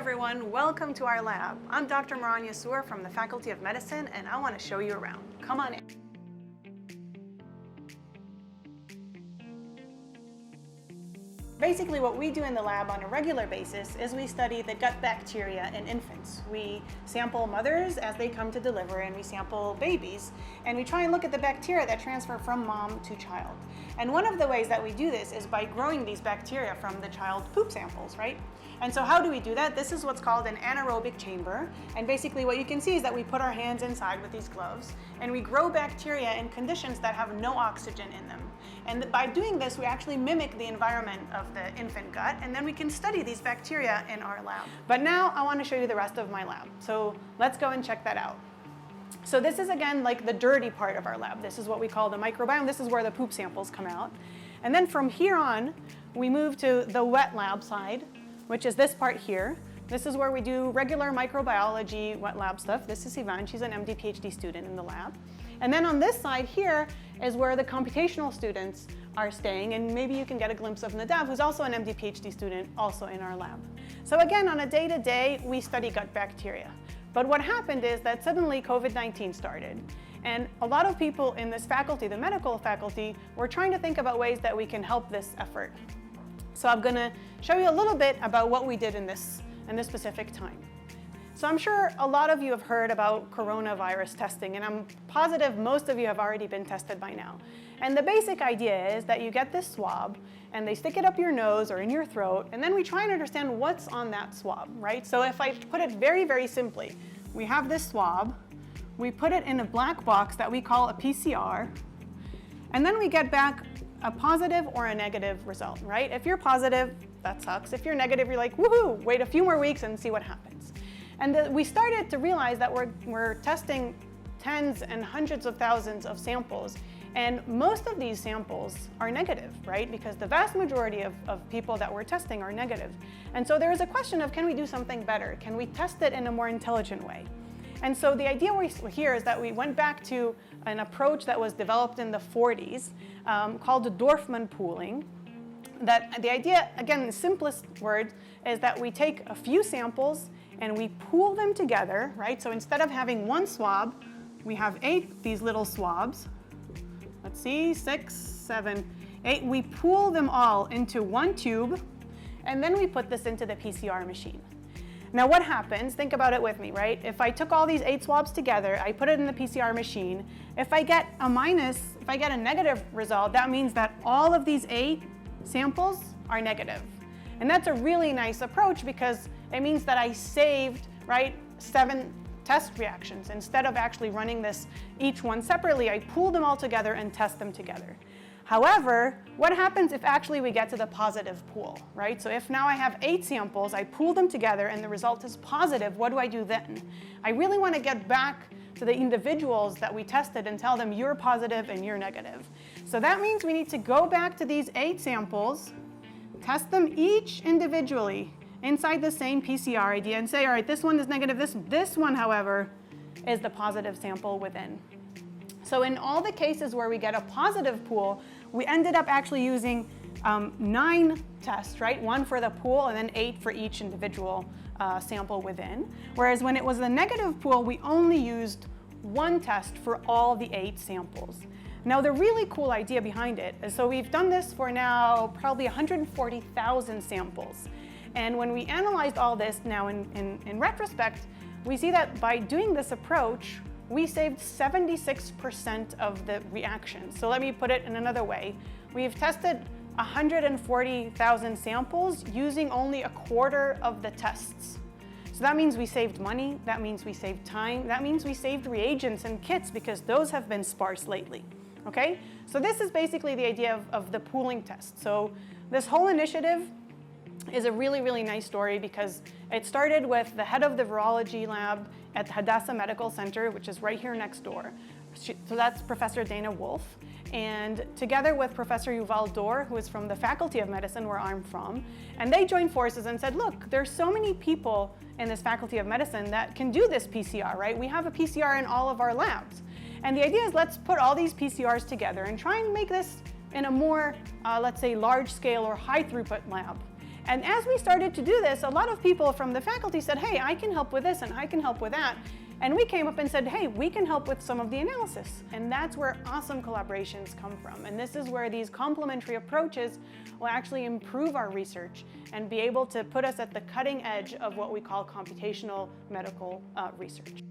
everyone, welcome to our lab. I'm Dr. Moran Yassour from the Faculty of Medicine, and I want to show you around. Come on in. Basically, what we do in the lab on a regular basis is we study the gut bacteria in infants. We sample mothers as they come to deliver, and we sample babies, and we try and look at the bacteria that transfer from mom to child. And one of the ways that we do this is by growing these bacteria from the child's poop samples, right? And so how do we do that? This is what's called an anaerobic chamber. And basically what you can see is that we put our hands inside with these gloves, and we grow bacteria in conditions that have no oxygen in them. And by doing this, we actually mimic the environment of the infant gut, and then we can study these bacteria in our lab. But now I want to show you the rest of my lab. So let's go and check that out. So this is, again, like the dirty part of our lab. This is what we call the microbiome. This is where the poop samples come out. And then from here on, we move to the wet lab side, which is this part here. This is where we do regular microbiology wet lab stuff. This is Yvonne, she's an MD PhD student in the lab. And then on this side here is where the computational students are staying, and maybe you can get a glimpse of Nadav, who's also an MD PhD student, also in our lab. So again, on a day-to-day, we study gut bacteria. But what happened is that suddenly COVID-19 started, and a lot of people in this faculty, the medical faculty, were trying to think about ways that we can help this effort. So I'm going to show you a little bit about what we did in this specific time. So I'm sure a lot of you have heard about coronavirus testing, and I'm positive most of you have already been tested by now. And the basic idea is that you get this swab, and they stick it up your nose or in your throat, and then we try and understand what's on that swab, right? So if I put it very, very simply, we have this swab, we put it in a black box that we call a PCR, and then we get back a positive or a negative result, right? If you're positive, that sucks. If you're negative, you're like, woohoo, wait a few more weeks and see what happens. And we started to realize that we're testing tens and hundreds of thousands of samples, and most of these samples are negative, right? Because the vast majority of people that we're testing are negative. And so there is a question of, can we do something better? Can we test it in a more intelligent way? And so the idea here is that we went back to an approach that was developed in the 40s called the Dorfman pooling. That the idea, again, the simplest word, is that we take a few samples and we pool them together, right? So instead of having one swab, we have 8 these little swabs. Let's see, 6, 7, 8. We pool them all into one tube, and then we put this into the PCR machine. Now what happens, think about it with me, right? If I took all these 8 swabs together, I put it in the PCR machine, if I get a negative result, that means that all of these 8 samples are negative. And that's a really nice approach because it means that I saved, right, 7 test reactions. Instead of actually running this each one separately, I pool them all together and test them together. However, what happens if actually we get to the positive pool, right? So if now I have 8 samples, I pool them together and the result is positive, what do I do then? I really want to get back to the individuals that we tested and tell them you're positive and you're negative. So that means we need to go back to these 8 samples, test them each individually inside the same PCR ID and say, all right, this one is negative, this one, however, is the positive sample within. So in all the cases where we get a positive pool, we ended up actually using 9 tests, right? 1 for the pool and then 8 for each individual sample within. Whereas when it was a negative pool, we only used 1 test for all the 8 samples. Now the really cool idea behind it is, so we've done this for now probably 140,000 samples. And when we analyzed all this now in retrospect, we see that by doing this approach, we saved 76% of the reactions. So let me put it in another way. We've tested 140,000 samples using only a quarter of the tests. So that means we saved money, that means we saved time, that means we saved reagents and kits because those have been sparse lately. Okay? So this is basically the idea of the pooling test. So this whole initiative is a really, really nice story because it started with the head of the virology lab at the Hadassah Medical Center, which is right here next door. So that's Professor Dana Wolf. And together with Professor Yuval Dor, who is from the Faculty of Medicine, where I'm from, and they joined forces and said, look, there's so many people in this Faculty of Medicine that can do this PCR, right? We have a PCR in all of our labs. And the idea is let's put all these PCRs together and try and make this in a more, let's say, large scale or high throughput lab. And as we started to do this, a lot of people from the faculty said, hey, I can help with this and I can help with that. And we came up and said, hey, we can help with some of the analysis. And that's where awesome collaborations come from. And this is where these complementary approaches will actually improve our research and be able to put us at the cutting edge of what we call computational medical research.